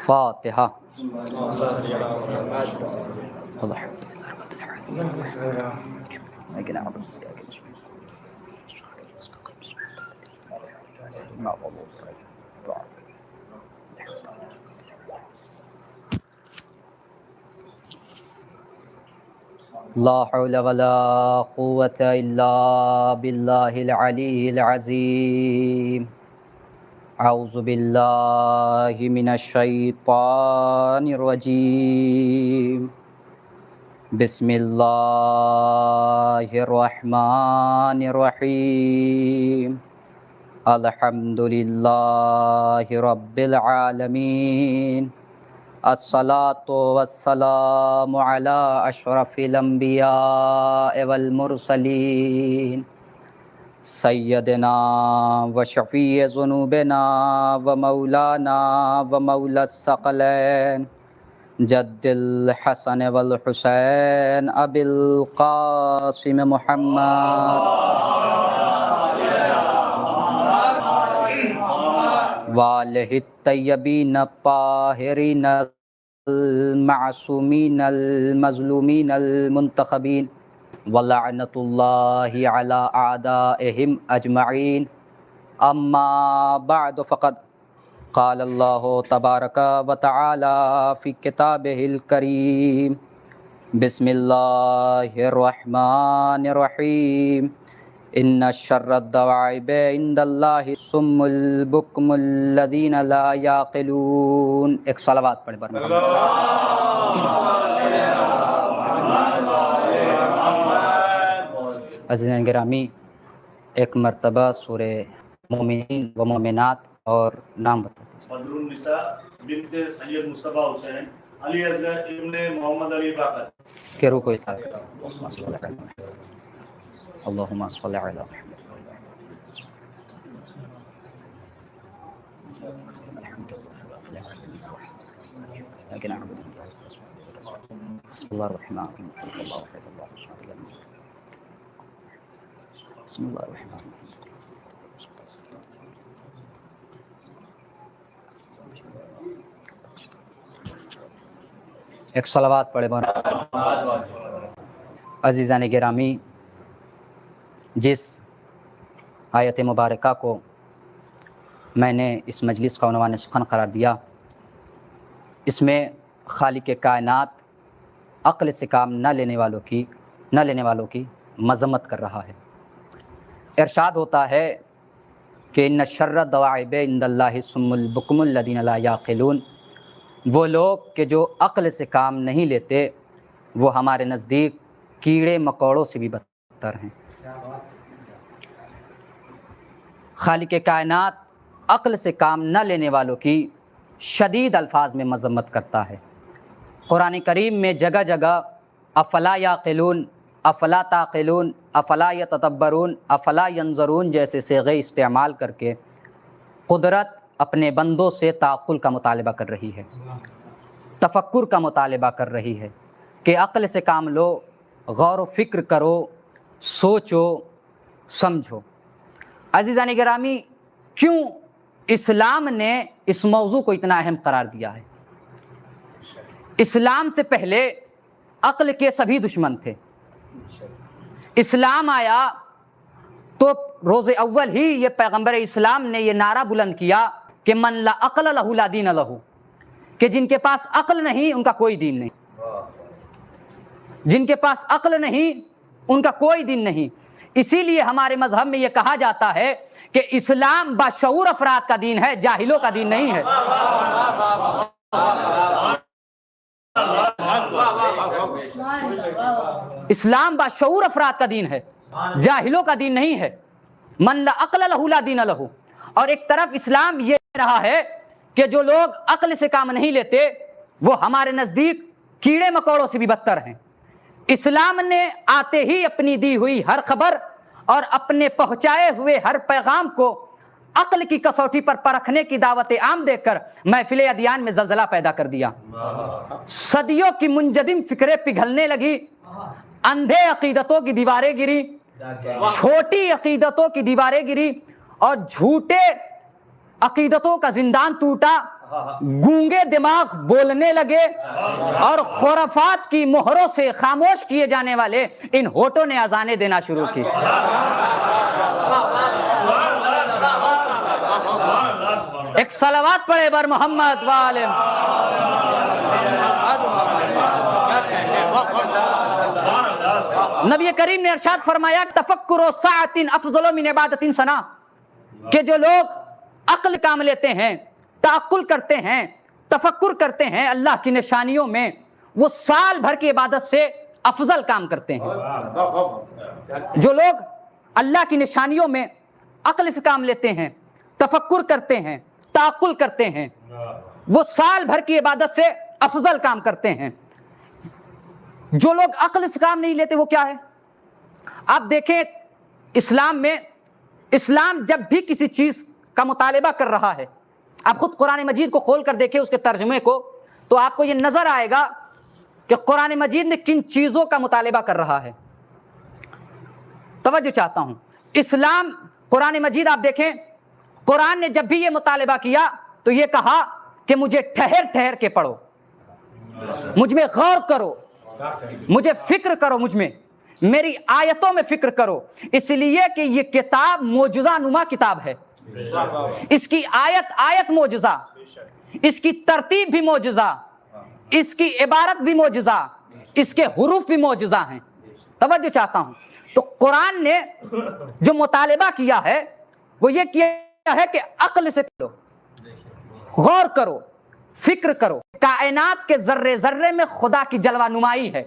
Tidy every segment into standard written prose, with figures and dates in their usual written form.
فاتحہ۔ لا حول ولا قوة الا باللہ العلی العظیم۔ اعوذ باللہ من الشیطان الرجیم۔ بسم اللہ الرحمن الرحیم۔ الحمد للہ رب العالمین، الصلاۃ والسلام علی اشرف الانبیاء والمرسلین، سیدنا و شفیع ذنوبنا و مولانا و مولا الثقلین، جد الحسن والحسین ابی القاسم محمد وآلہ الطیبین الطاہرین المعصومین المظلومین المنتخبین، ولعنۃ اللہ علی اعدائہم اجمعین۔ اما بعد فقد قال اللہ تبارک و تعالی فی کتابہ الکریم۔ بسم اللہ الرحمن الرحیم۔ ان شر الدواب عند اللہ الصم البکم الذین لا یعقلون۔ ایک صلوات پڑھیں پر محمد۔ عزیزان گرامی، ایک مرتبہ سورہ مومنین و مومنات اور نام بتا دیجیے۔ بدر النساء بنت سید مصطفیٰ حسین علی اصغر ابن محمد علی باقر کہ روح کو اظہار کرتے ہیں۔ اللہم صلی علی محمد۔ بسم اللہ الرحمن الرحیم۔ بسم اللہ الرحمن الرحیم۔ ایک صلوات پڑھے مولانا۔ عزیزان گرامی، جس آیت مبارکہ کو میں نے اس مجلس کا عنوان سخن قرار دیا، اس میں خالق کائنات عقل سے کام نہ لینے والوں کی مذمت کر رہا ہے۔ ارشاد ہوتا ہے کہ ان شر الدواب عند اللہ الصم البکم الذین لا یعقلون، وہ لوگ کہ جو عقل سے کام نہیں لیتے وہ ہمارے نزدیک کیڑے مکوڑوں سے بھی بدتر ہیں۔ خالق کائنات عقل سے کام نہ لینے والوں کی شدید الفاظ میں مذمت کرتا ہے۔ قرآن کریم میں جگہ جگہ افلا یعقلون، افلا تعقلون، افلا یتدبرون، افلا ینظرون جیسے صیغے استعمال کر کے قدرت اپنے بندوں سے تعقل کا مطالبہ کر رہی ہے، تفکر کا مطالبہ کر رہی ہے کہ عقل سے کام لو، غور و فکر کرو، سوچو، سمجھو۔ عزیزان گرامی، کیوں اسلام نے اس موضوع کو اتنا اہم قرار دیا ہے؟ اسلام سے پہلے عقل کے سبھی دشمن تھے۔ اسلام آیا تو روز اول ہی یہ پیغمبر اسلام نے یہ نعرہ بلند کیا کہ من لا عقل لہ لا دین لہ، کہ جن کے پاس عقل نہیں ان کا کوئی دین نہیں، جن کے پاس عقل نہیں ان کا کوئی دین نہیں۔ اسی لیے ہمارے مذہب میں یہ کہا جاتا ہے کہ اسلام باشعور افراد کا دین ہے، جاہلوں کا دین نہیں ہے۔ اسلام باشعور افراد کا دین ہے، جاہلوں کا دین نہیں ہے۔ من لا عقل لہ لا دین لہ۔ اور ایک طرف اسلام یہ رہا ہے کہ جو لوگ عقل سے کام نہیں لیتے وہ ہمارے نزدیک کیڑے مکوڑوں سے بھی بدتر ہیں۔ اسلام نے آتے ہی اپنی دی ہوئی ہر خبر اور اپنے پہنچائے ہوئے ہر پیغام کو عقل کی کسوٹی پر پرکھنے کی دعوت عام دے کر محفل ادیان میں زلزلہ پیدا کر دیا۔ صدیوں کی منجدم فکریں پگھلنے لگی، اندھے عقیدتوں کی دیواریں گری، چھوٹی عقیدتوں کی دیواریں گری اور جھوٹے عقیدتوں کا زندان ٹوٹا گونگے دماغ بولنے لگے اور خرافات کی مہروں سے خاموش کیے جانے والے ان ہونٹوں نے اذانیں دینا شروع کی۔ ایک صلوات پڑھے بر محمد وآلہ۔ نبی کریم نے ارشاد فرمایا تفکر ساعۃ افضل من عبادۃ سنہ، کہ جو لوگ عقل کام لیتے ہیں، تعقل کرتے ہیں، تفکر کرتے ہیں اللہ کی نشانیوں میں، وہ سال بھر کی عبادت سے افضل کام کرتے ہیں۔ جو لوگ اللہ کی نشانیوں میں عقل سے کام لیتے ہیں، تفکر کرتے ہیں، تعقل کرتے ہیں، وہ سال بھر کی عبادت سے افضل کام کرتے ہیں۔ جو لوگ عقل سے کام نہیں لیتے وہ کیا ہے؟ آپ دیکھیں اسلام میں، اسلام جب بھی کسی چیز کا مطالبہ کر رہا ہے، آپ خود قرآن مجید کو کھول کر دیکھیں اس کے ترجمے کو، تو آپ کو یہ نظر آئے گا کہ قرآن مجید نے کن چیزوں کا مطالبہ کر رہا ہے۔ توجہ چاہتا ہوں، اسلام قرآن مجید آپ دیکھیں، قرآن نے جب بھی یہ مطالبہ کیا تو یہ کہا کہ مجھے ٹھہر ٹھہر کے پڑھو، مجھ میں غور کرو، مجھے فکر کرو، مجھ میں میری آیتوں میں فکر کرو، اس لیے کہ یہ کتاب معجزہ نما کتاب ہے۔ اس کی آیت آیت معجزہ، اس کی ترتیب بھی معجزہ، اس کی عبارت بھی معجزہ، اس کے حروف بھی معجزہ ہیں۔ توجہ چاہتا ہوں، تو قرآن نے جو مطالبہ کیا ہے وہ یہ کیا ہے کہ عقل سے کرو، غور کرو، فکر کرو۔ کائنات کے ذرے ذرے میں خدا کی جلوہ نمائی ہے۔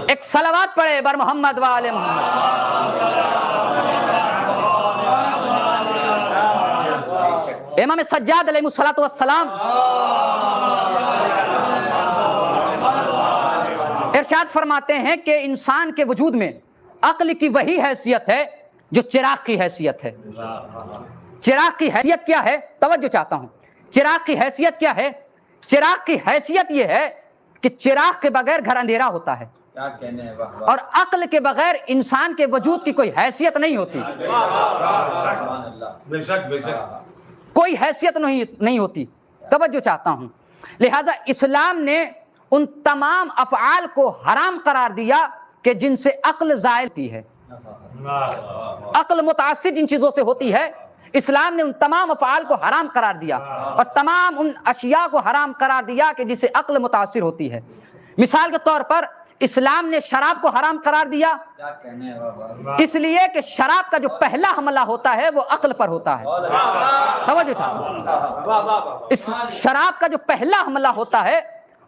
ایک صلوات پڑھے بر محمد وآل محمد۔ امام سجاد علیہ الصلوۃ والسلام ارشاد فرماتے ہیں کہ انسان کے وجود میں عقل کی وہی حیثیت ہے جو چراغ کی حیثیت ہے۔ چراغ کی حیثیت کیا ہے؟ توجہ چاہتا ہوں، چراغ کی حیثیت کیا ہے؟ چراغ کی حیثیت یہ ہے کہ چراغ کے بغیر گھر اندھیرا ہوتا ہے، اور عقل کے بغیر انسان کے وجود کی کوئی حیثیت نہیں ہوتی، کوئی حیثیت نہیں ہوتی۔ توجہ چاہتا ہوں، لہٰذا اسلام نے ان تمام افعال کو حرام قرار دیا کہ جن سے عقل زائل ہوتی ہے، عقل متاثر جن چیزوں سے ہوتی ہے، اسلام نے ان تمام افعال کو حرام قرار دیا، اور تمام ان اشیاء کو حرام قرار دیا کہ جس سے عقل متاثر ہوتی ہے۔ مثال کے طور پر اسلام نے شراب کو حرام قرار دیا اس لیے کہ شراب کا جو پہلا حملہ ہوتا ہے وہ عقل پر ہوتا ہے۔ توجہ چاہتا، اس شراب کا جو پہلا حملہ ہوتا ہے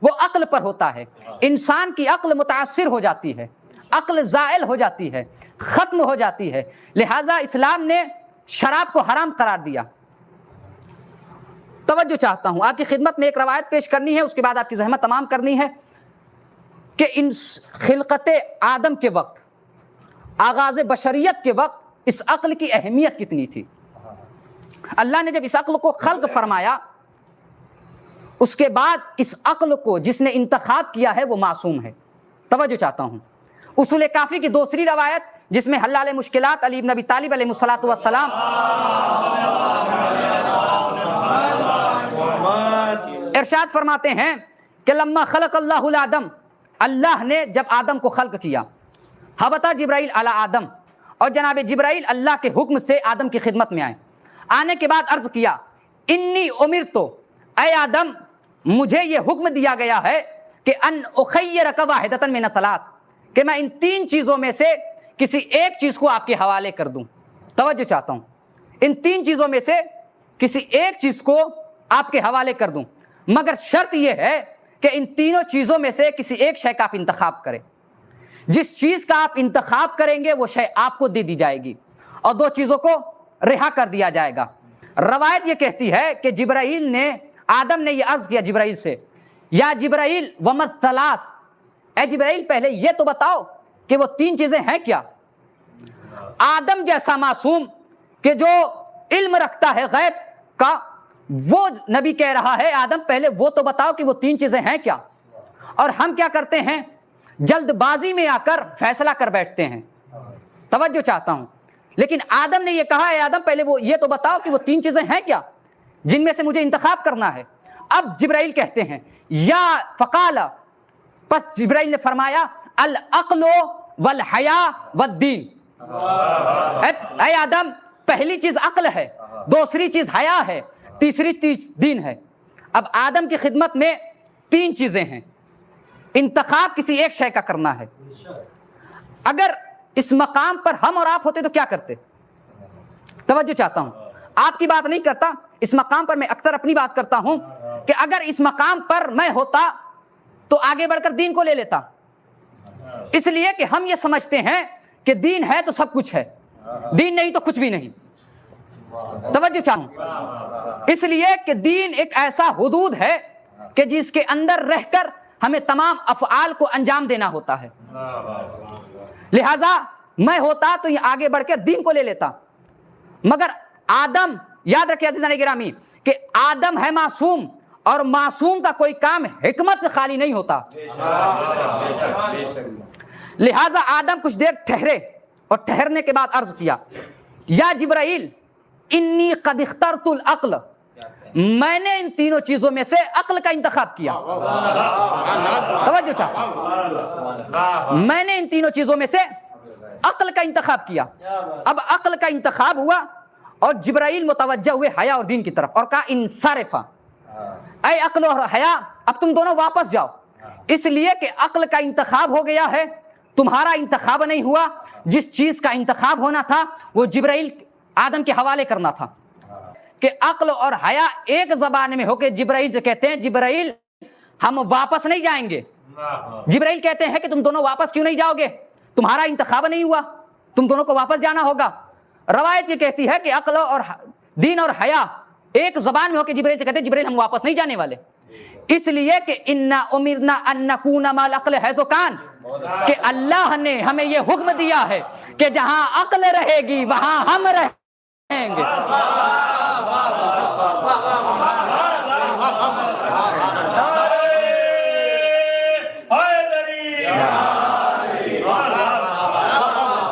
وہ عقل پر ہوتا ہے، انسان کی عقل متاثر ہو جاتی ہے، عقل زائل ہو جاتی ہے، ختم ہو جاتی ہے، لہٰذا اسلام نے شراب کو حرام قرار دیا۔ توجہ چاہتا ہوں، آپ کی خدمت میں ایک روایت پیش کرنی ہے، اس کے بعد آپ کی زحمت تمام کرنی ہے کہ ان خلقت آدم کے وقت، آغاز بشریت کے وقت اس عقل کی اہمیت کتنی تھی۔ اللہ نے جب اس عقل کو خلق فرمایا، اس کے بعد اس عقل کو جس نے انتخاب کیا ہے وہ معصوم ہے۔ توجہ چاہتا ہوں، اصول کافی کی دوسری روایت جس میں حلال مشکلات علی بن ابی طالب علیہ الصلوۃ والسلام ارشاد فرماتے ہیں کہ لما خلق اللہ الآدم، اللہ نے جب آدم کو خلق کیا، حبط جبرائیل علی آدم، اور جناب جبرائیل اللہ کے حکم سے آدم کی خدمت میں آئے، آنے کے بعد عرض کیا انی امرت، اے آدم مجھے یہ حکم دیا گیا ہے کہ ان اخیرک واحدۃ من الثلاث، کہ میں ان تین چیزوں میں سے کسی ایک چیز کو آپ کے حوالے کر دوں۔ توجہ چاہتا ہوں، ان تین چیزوں میں سے کسی ایک چیز کو آپ کے حوالے کر دوں، مگر شرط یہ ہے کہ ان تینوں چیزوں میں سے کسی ایک شے کا آپ انتخاب کریں، جس چیز کا آپ انتخاب کریں گے وہ شے آپ کو دے دی جائے گی، اور دو چیزوں کو رہا کر دیا جائے گا۔ روایت یہ کہتی ہے کہ جبرائیل نے، آدم نے یہ عرض کیا جبرائیل سے، یا جبرائیل وما الثلاث، اے جبرائیل پہلے یہ تو بتاؤ کہ وہ تین چیزیں ہیں کیا۔ آدم جیسا معصوم کہ جو علم رکھتا ہے غیب کا، وہ نبی کہہ رہا ہے آدم پہلے وہ تو بتاؤ کہ وہ تین چیزیں ہیں کیا۔ اور ہم کیا کرتے ہیں؟ جلد بازی میں آ کر فیصلہ کر بیٹھتے ہیں۔ توجہ چاہتا ہوں، لیکن آدم نے یہ کہا ہے آدم پہلے وہ یہ تو بتاؤ کہ وہ تین چیزیں ہیں کیا۔ جن میں سے مجھے انتخاب کرنا ہے۔ اب جبرائیل کہتے ہیں یا فقال، پس جبرائیل نے فرمایا العقل والحیا والدین، اے آدم پہلی چیز عقل ہے، دوسری چیز حیا ہے، تیسری چیز دین ہے۔ اب آدم کی خدمت میں تین چیزیں ہیں، انتخاب کسی ایک شے کا کرنا ہے۔ اگر اس مقام پر ہم اور آپ ہوتے تو کیا کرتے؟ توجہ چاہتا ہوں، آپ کی بات نہیں کرتا، اس مقام پر میں اکثر اپنی بات کرتا ہوں کہ اگر اس مقام پر میں ہوتا تو آگے بڑھ کر دین کو لے لیتا، اس لیے کہ ہم یہ سمجھتے ہیں کہ دین ہے تو سب کچھ ہے، دین نہیں تو کچھ بھی نہیں۔ توجہ چاہوں، اس لیے کہ دین ایک ایسا حدود ہے کہ جس کے اندر رہ کر ہمیں تمام افعال کو انجام دینا ہوتا ہے، لہذا میں ہوتا تو یہ آگے بڑھ کر دین کو لے لیتا۔ مگر آدم، یاد رکھیں عزیزان گرامی کہ آدم ہے معصوم، اور معصوم کا کوئی کام حکمت سے خالی نہیں ہوتا، لہذا آدم کچھ دیر ٹھہرے، اور ٹھہرنے کے بعد عرض کیا یا جبرائیل انی قد اخترت العقل، میں نے ان تینوں چیزوں میں سے عقل کا انتخاب کیا۔ توجہ چاہتا، میں نے ان تینوں چیزوں میں سے عقل کا انتخاب کیا۔ اب عقل کا انتخاب ہوا اور جبرائیل متوجہ ہوئے حیا اور دین کی طرف اور کہا انصرفا، اے عقل اور حیا اب تم دونوں واپس جاؤ، اس لیے کہ عقل کا انتخاب ہو گیا ہے، تمہارا انتخاب نہیں ہوا۔ جس چیز کا انتخاب ہونا تھا وہ جبرائیل آدم کے حوالے کرنا تھا کہ عقل اور حیا ایک زبان میں ہو کے جبرائیل سے کہتے ہیں جبرائیل ہم واپس نہیں جائیں گے۔ جبرائیل کہتے ہیں کہ تم دونوں واپس کیوں نہیں جاؤ گے، تمہارا انتخاب نہیں ہوا، تم دونوں کو واپس جانا ہوگا۔ روایت یہ کہتی ہے کہ عقل اور دین اور حیا ایک زبان میں ہو کے جبرائیل سے کہتے ہیں جبرائیل ہم واپس نہیں جانے والے، اس لیے کہ انا امرنا ان نکون مع العقل حیث کان، کہ اللہ نے ہمیں یہ حکم دیا ہے کہ جہاں عقل رہے گی وہاں ہم رہیں گے۔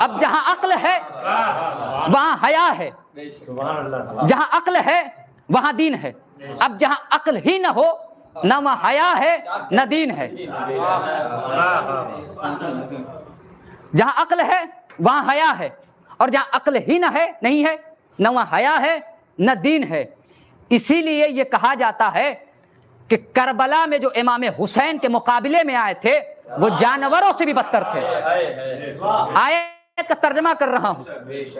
اب جہاں عقل ہے وہاں حیا ہے، جہاں عقل ہے وہاں دین ہے۔ اب جہاں عقل ہی نہ ہو نہ وہاں حیا ہے نہ دین ہے، جہاں عقل ہے وہاں حیا ہے، اور جہاں عقل ہی نہ ہے نہیں ہے نہ وہاں حیا ہے نہ دین ہے۔ اسی لیے یہ کہا جاتا ہے کہ کربلا میں جو امام حسین کے مقابلے میں آئے تھے وہ جانوروں سے بھی بدتر تھے۔ آیت کا ترجمہ کر رہا ہوں،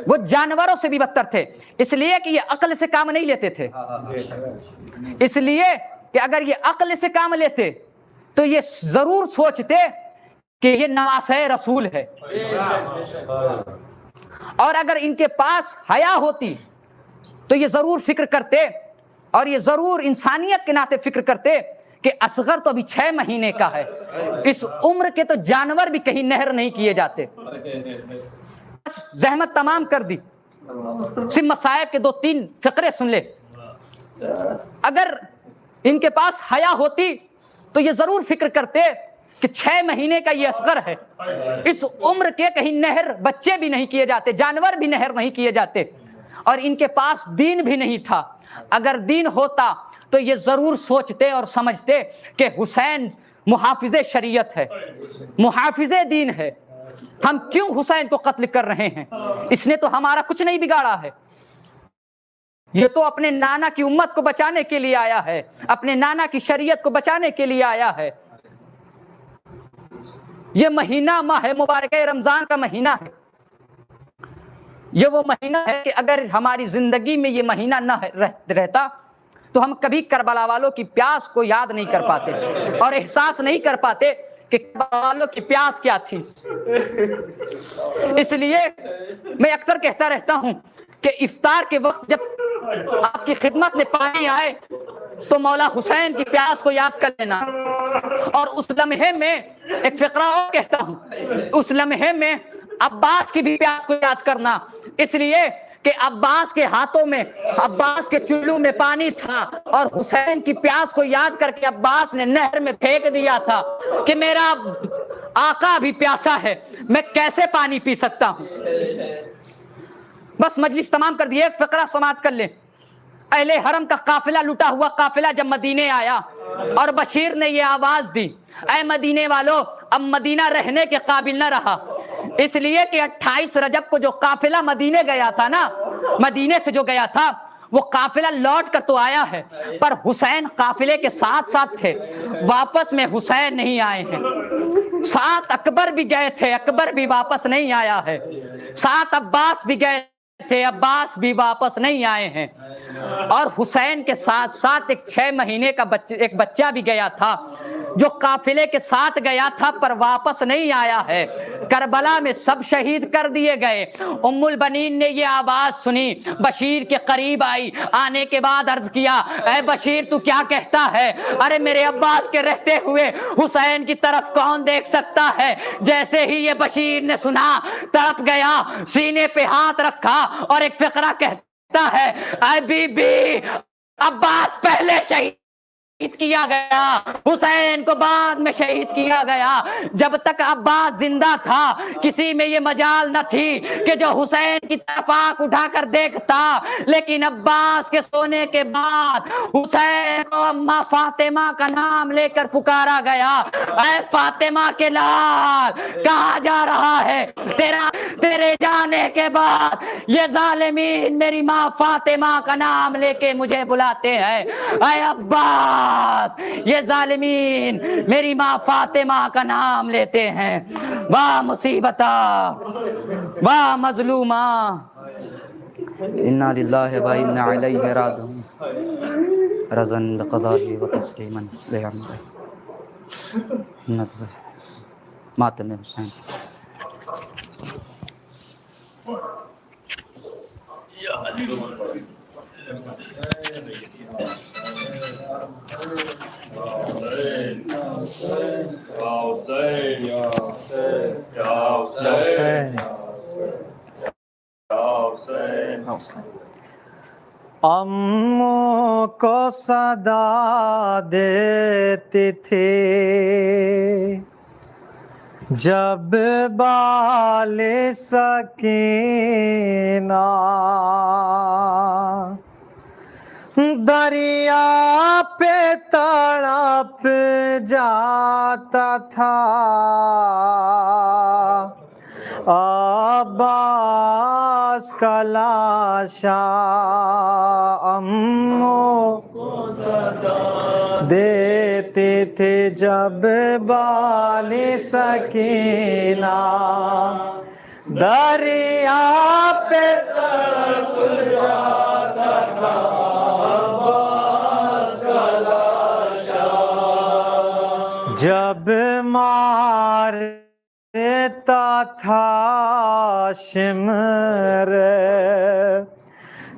وہ جانوروں سے بھی بدتر تھے، اس لیے کہ یہ عقل سے کام نہیں لیتے تھے، اس لیے کہ اگر یہ عقل سے کام لیتے تو یہ ضرور سوچتے کہ یہ نواسۂ رسول ہے، اور اگر ان کے پاس حیا ہوتی تو یہ ضرور فکر کرتے اور یہ ضرور انسانیت کے ناطے فکر کرتے کہ اصغر تو ابھی 6 مہینے کا ہے، اس عمر کے تو جانور بھی کہیں نہر نہیں کیے جاتے۔ زحمت تمام کر دی، صرف مصائب کے 2-3 فقرے سن لے۔ اگر ان کے پاس حیا ہوتی تو یہ ضرور فکر کرتے کہ 6 مہینے کا یہ اصغر ہے، اس عمر کے کہیں نہر بچے بھی نہیں کیے جاتے، جانور بھی نہر نہیں کیے جاتے، اور ان کے پاس دین بھی نہیں تھا۔ اگر دین ہوتا تو یہ ضرور سوچتے اور سمجھتے کہ حسین محافظ شریعت ہے، محافظ دین ہے، ہم کیوں حسین کو قتل کر رہے ہیں، اس نے تو ہمارا کچھ نہیں بگاڑا ہے، یہ تو اپنے نانا کی امت کو بچانے کے لیے آیا ہے، اپنے نانا کی شریعت کو بچانے کے لیے آیا ہے۔ یہ مہینہ ماہ مبارک رمضان کا مہینہ ہے، یہ وہ مہینہ ہے کہ اگر ہماری زندگی میں یہ مہینہ نہ رہتا تو ہم کبھی کربلا والوں کی پیاس کو یاد نہیں کر پاتے اور احساس نہیں کر پاتے کہ کربلا والوں کی پیاس کیا تھی۔ اس لیے میں اکثر کہتا رہتا ہوں کہ افطار کے وقت جب آپ کی خدمت میں پانی آئے تو مولا حسین کی پیاس کو یاد کر لینا، اور اس لمحے میں ایک فقرہ اور کہتا ہوں، اس لمحے میں عباس کی بھی پیاس کو یاد کرنا، اس لیے کہ عباس کے ہاتھوں میں، عباس کے چلو میں پانی تھا، اور حسین کی پیاس کو یاد کر کے عباس نے نہر میں پھینک دیا تھا کہ میرا آقا بھی پیاسا ہے، میں کیسے پانی پی سکتا ہوں۔ بس مجلس تمام کر دی، ایک فقرہ سماعت کر لیں۔ اہل حرم کا قافلہ لٹا ہوا قافلہ جب مدینے آیا اور بشیر نے یہ آواز دی، اے مدینے والو اب مدینہ رہنے کے قابل نہ رہا، اس لیے کہ 28 رجب کو جو قافلہ مدینے گیا تھا نا، مدینے سے جو گیا تھا وہ قافلہ لوٹ کر تو آیا ہے، پر حسین قافلے کے ساتھ ساتھ تھے، واپس میں حسین نہیں آئے ہیں۔ ساتھ اکبر بھی گئے تھے، اکبر بھی واپس نہیں آیا ہے۔ ساتھ عباس بھی گئے تھے، عباس بھی واپس نہیں آئے ہیں۔ اور حسین کے ساتھ ساتھ ایک 6 مہینے کا ایک بچہ بھی گیا تھا جو قافلے کے ساتھ گیا تھا پر واپس نہیں آیا ہے۔ کربلا میں سب شہید کر دیے گئے۔ ام البنین نے یہ آواز سنی، بشیر کے قریب آئی، آنے کے بعد عرض کیا، اے بشیر تو کیا کہتا ہے؟ ارے میرے عباس کے رہتے ہوئے حسین کی طرف کون دیکھ سکتا ہے؟ جیسے ہی یہ بشیر نے سنا تڑپ گیا، سینے پہ ہاتھ رکھا اور ایک فقرہ کہتا ہے، اے بی بی عباس پہلے شہید کیا گیا، حسین کو بعد میں شہید کیا گیا۔ جب تک عباس زندہ تھا کسی میں یہ مجال نہ تھی کہ جو حسین کی طرف آنکھ اٹھا کر دیکھتا، لیکن عباس کے سونے کے بعد حسین کو اماں فاطمہ کا نام لے کر پکارا گیا، اے فاطمہ کے لال کہاں جا رہا ہے؟ تیرے جانے کے بعد یہ ظالمین میری ماں فاطمہ کا نام لے کے مجھے بلاتے ہیں، اے عباس یہ ظالمین میری ماں فاطمہ کا نام لیتے ہیں۔ واہ مصیبتہ، واہ مظلومہ، انا للہ و انا الیہ راجعون، رضا بقضائہ و تسلیما لامرہ، ماتم حسین۔ امّوں کو صدا دیتی تھی جب بال سکینہ، دریا پہ تڑپ جاتا تھا عباس کا لاشا، امّوں کو صدا دیتے تھے جب بال سکینہ، دریا پہ تڑپ جاتا تھا عباس کا لاشا، جب مارتا تھا شمر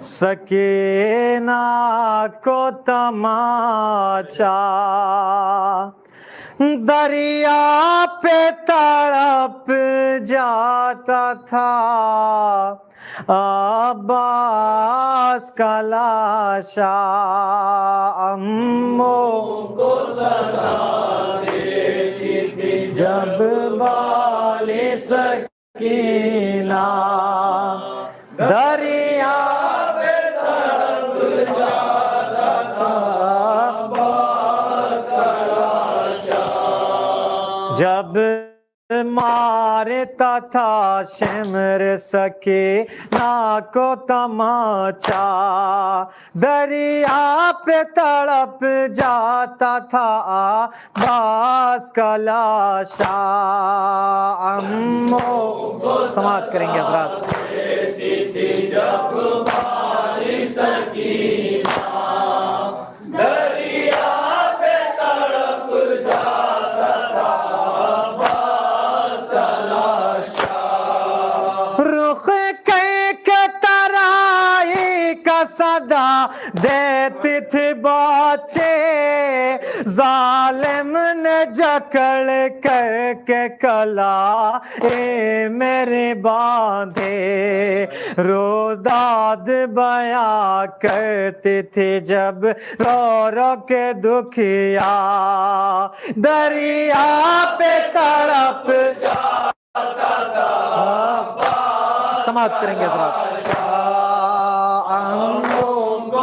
سکینہ کو تماچا، دریا پہ تڑپ جاتا تھا عباس کا لاشا، امّوں کو صدا دیتی تھی جب بال سکینہ، دریا پہ تڑپ جاتا تھا عباس کا لاشا، جب مارتا تھا شمر سکینہ کو تماچا، دریا پہ تڑپ جاتا تھا عباس کا لاشا، امّوں سماعت کریں گے حضرات، جب بال سکینہ، دریا پہ تڑپ جاتا تھا عباس کا لاشا، رخ کر کے ترائی کا صدا دیتی تھی بچے، ظالم نے جکڑ کر کے کلا اے میرے باندھے، روداد بیاں کرتے تھے جب رو رو کے دکھیا، دریا پہ تڑپ جاتا تھا، سماعت کریں گے حضرات، امّوں کو